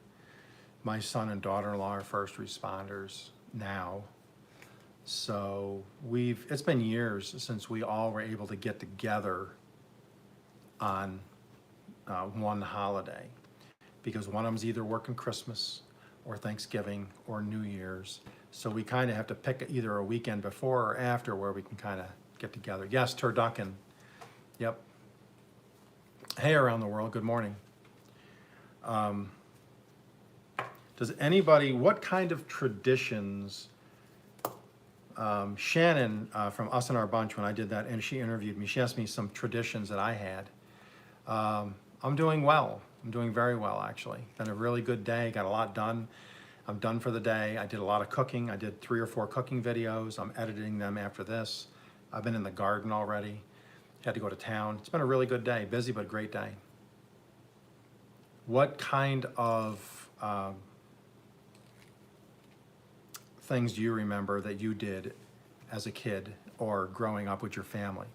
My son and daughter-in-law are first responders now. So it's been years since we all were able to get together on one holiday, because one of them's either working Christmas or Thanksgiving or New Year's. So we kind of have to pick either a weekend before or after where we can kind of get together. Yes, turducken. Yep. Hey, around the world, good morning. Does anybody, what kind of traditions, Shannon from Us and Our Bunch, when I did that, and she interviewed me, she asked me some traditions that I had. I'm doing well. I'm doing very well, actually. Been a really good day, got a lot done. I'm done for the day. I did a lot of cooking. I did 3 or 4 cooking videos. I'm editing them after this. I've been in the garden already. Had to go to town. It's been a really good day, busy but great day. What kind of things do you remember that you did as a kid or growing up with your family?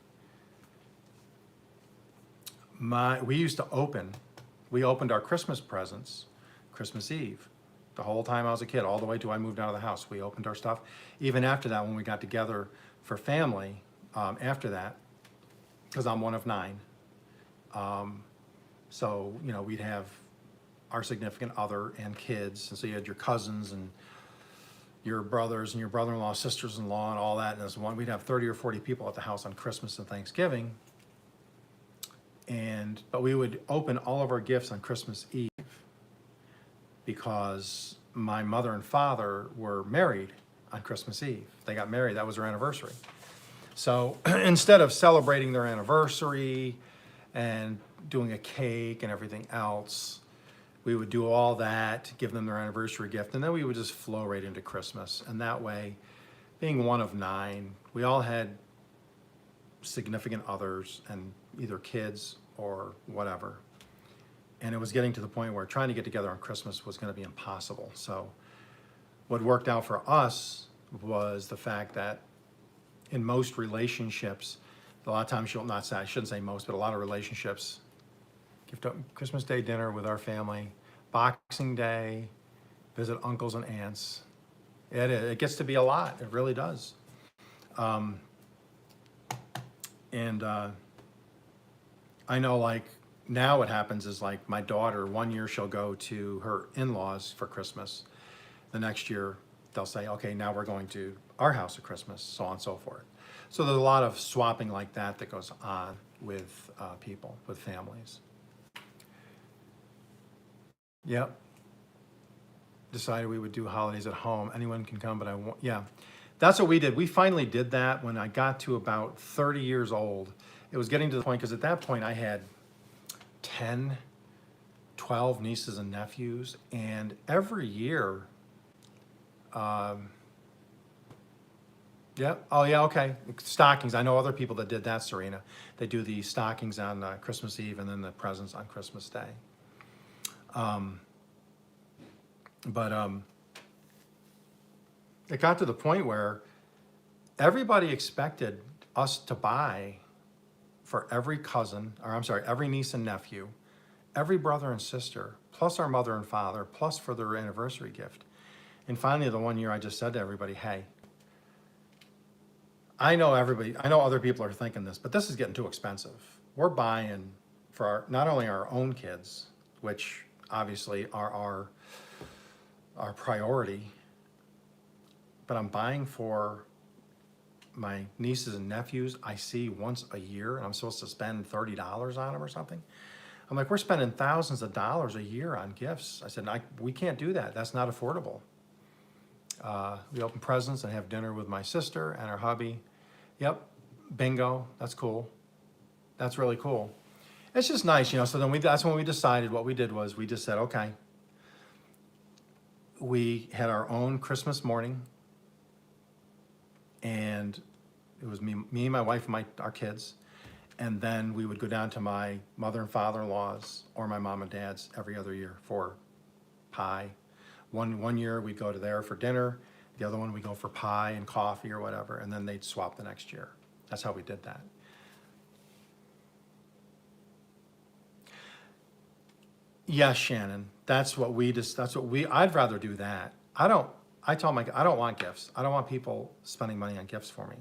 We opened our Christmas presents Christmas Eve. The whole time I was a kid, all the way till I moved out of the house, we opened our stuff. Even after that, when we got together for family, after that, because I'm one of 9. So, we'd have our significant other and kids. And so you had your cousins and your brothers and your brother-in-law, sisters-in-law, and all that. And we'd have 30 or 40 people at the house on Christmas and Thanksgiving. But we would open all of our gifts on Christmas Eve, because my mother and father were married on Christmas Eve. They got married, that was their anniversary. So instead of celebrating their anniversary and doing a cake and everything else, we would do all that, give them their anniversary gift, and then we would just flow right into Christmas. And that way, being one of 9, we all had significant others and either kids or whatever. And it was getting to the point where trying to get together on Christmas was going to be impossible. So what worked out for us was the fact that in most relationships, a lot of times I shouldn't say most, but a lot of relationships, Christmas Day dinner with our family, Boxing Day, visit uncles and aunts. It gets to be a lot. It really does. I know, like, now what happens is, like, my daughter, one year she'll go to her in-laws for Christmas. The next year they'll say, okay, now we're going to our house at Christmas, so on and so forth. So there's a lot of swapping like that goes on with people, with families. Yep. Decided we would do holidays at home. Anyone can come, but I won't. Yeah, that's what we did. We finally did that when I got to about 30 years old. It was getting to the point, because at that point I had 10, 12 nieces and nephews, and every year, stockings. I know other people that did that, Serena. They do the stockings on Christmas Eve and then the presents on Christmas Day. It got to the point where everybody expected us to buy for every every niece and nephew, every brother and sister, plus our mother and father, plus for their anniversary gift. And finally, the one year I just said to everybody, hey, I know other people are thinking this, but this is getting too expensive. We're buying for not only our own kids, which obviously are our priority, but I'm buying for my nieces and nephews I see once a year, and I'm supposed to spend $30 on them or something. I'm like, we're spending thousands of dollars a year on gifts. I said, we can't do that. That's not affordable. We open presents and have dinner with my sister and her hubby. Yep, bingo, that's cool. That's really cool. It's just nice, so then that's when we decided. What we did was we just said, okay. We had our own Christmas morning, and it was me, my wife, and our kids. And then we would go down to my mother and father-in-law's or my mom and dad's every other year for pie. One year we'd go to there for dinner. The other one we go for pie and coffee or whatever, and then they'd swap the next year. That's how we did that. Yes, Shannon. I'd rather do that. I tell I don't want gifts. I don't want people spending money on gifts for me.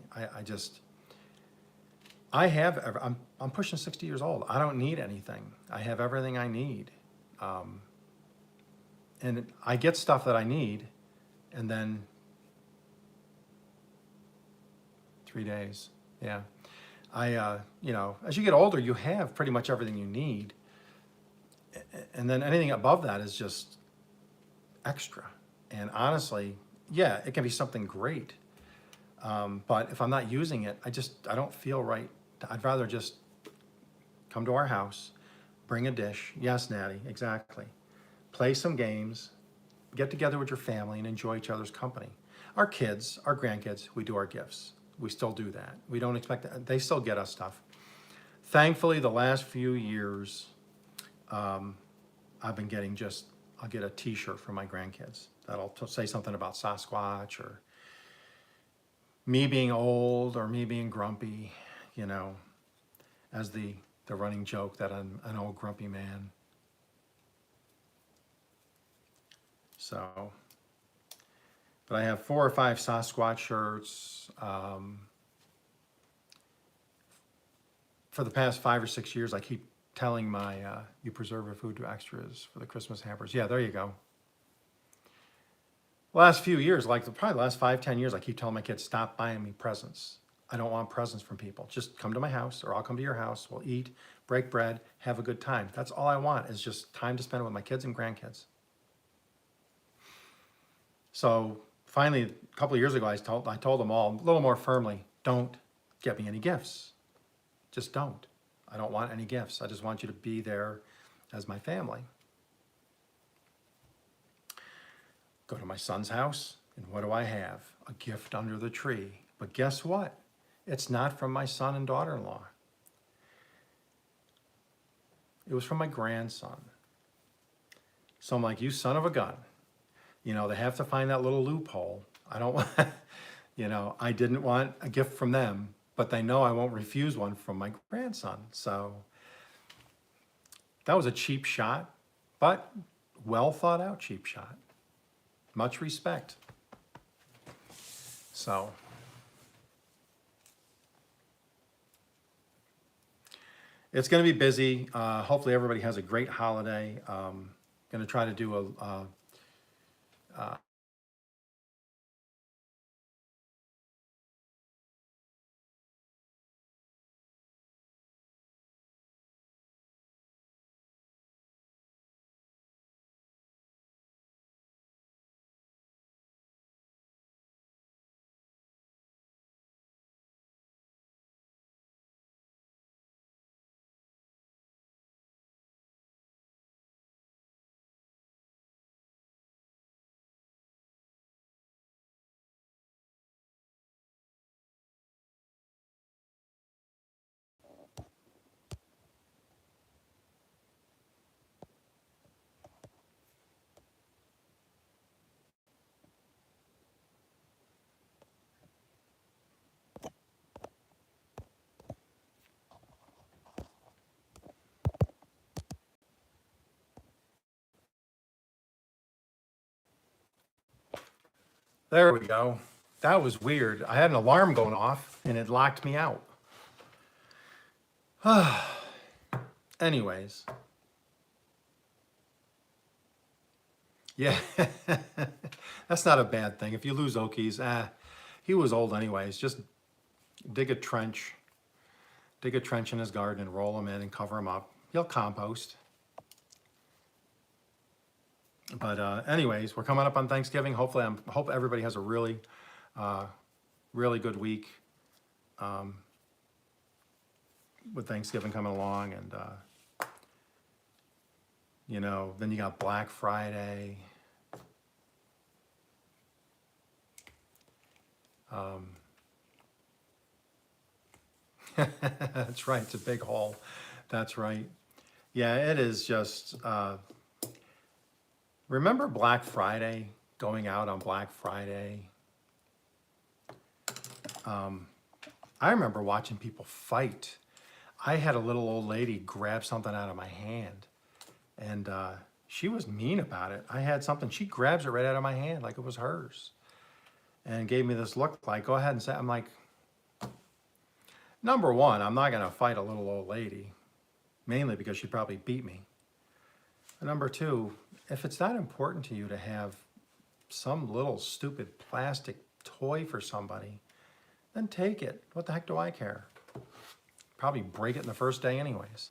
I'm pushing 60 years old. I don't need anything. I have everything I need. And I get stuff that I need, and then 3 days. Yeah. As you get older, you have pretty much everything you need. And then anything above that is just extra. And honestly, yeah, it can be something great. But if I'm not using it, I don't feel right. I'd rather just come to our house, bring a dish. Yes, Natty, exactly. Play some games, get together with your family and enjoy each other's company. Our kids, our grandkids, we do our gifts. We still do that. We don't expect that. They still get us stuff. Thankfully, the last few years, I've been getting I'll get a t-shirt for my grandkids. That'll say something about Sasquatch or me being old or me being grumpy, as the running joke that I'm an old grumpy man. So, but I have 4 or 5 Sasquatch shirts. For the past 5 or 6 years, I keep telling my, you preserve your food to extras for the Christmas hampers. Yeah, there you go. Last few years, probably the last 5, 10 years, I keep telling my kids, stop buying me presents. I don't want presents from people. Just come to my house or I'll come to your house. We'll eat, break bread, have a good time. That's all I want is just time to spend with my kids and grandkids. So finally, a couple of years ago, I told them all a little more firmly, don't get me any gifts. Just don't. I don't want any gifts. I just want you to be there as my family. Go to my son's house, and what do I have? A gift under the tree. But guess what? It's not from my son and daughter-in-law. It was from my grandson. So I'm like, you son of a gun. They have to find that little loophole. I don't want, I didn't want a gift from them, but they know I won't refuse one from my grandson. So that was a cheap shot, but well thought out cheap shot. Much respect. So it's going to be busy. Hopefully everybody has a great holiday. Going to try to do There we go. That was weird. I had an alarm going off and it locked me out. Anyways. Yeah, that's not a bad thing. If you lose Okies, he was old anyways. Just dig a trench in his garden and roll him in and cover him up. He'll compost. But anyways, we're coming up on Thanksgiving. Hopefully, hope everybody has a really, really good week with Thanksgiving coming along, and then you got Black Friday. That's right, it's a big hole. That's right. Yeah, it is just, remember Black Friday, going out on Black Friday? I remember watching people fight. I had a little old lady grab something out of my hand, and she was mean about it. I had something, she grabs it right out of my hand like it was hers, and gave me this look like, go ahead and say, I'm like, number one, I'm not gonna fight a little old lady, mainly because she'd probably beat me. And number two, if it's that important to you to have some little stupid plastic toy for somebody, then take it. What the heck do I care? Probably break it in the first day anyways.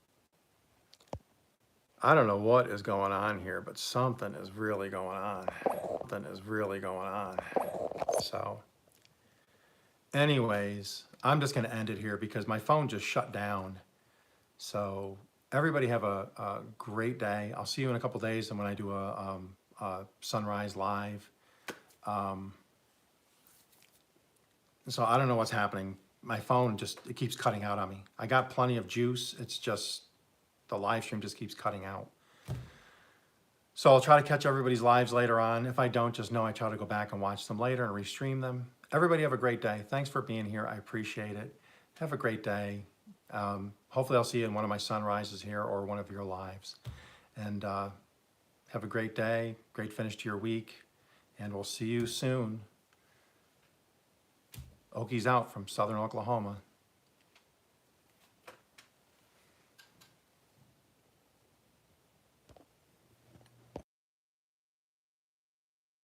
I don't know what is going on here, but something is really going on. Something is really going on. So anyways, I'm just gonna end it here because my phone just shut down. So everybody have a great day. I'll see you in a couple days and when I do a sunrise live. So I don't know what's happening. My phone just, it keeps cutting out on me. I got plenty of juice. It's just, the live stream just keeps cutting out. So I'll try to catch everybody's lives later on. If I don't, just know I try to go back and watch them later and restream them. Everybody have a great day. Thanks for being here. I appreciate it. Have a great day. Hopefully I'll see you in one of my sunrises here or one of your lives. And have a great day, great finish to your week, and we'll see you soon. Okies out from Southern Oklahoma.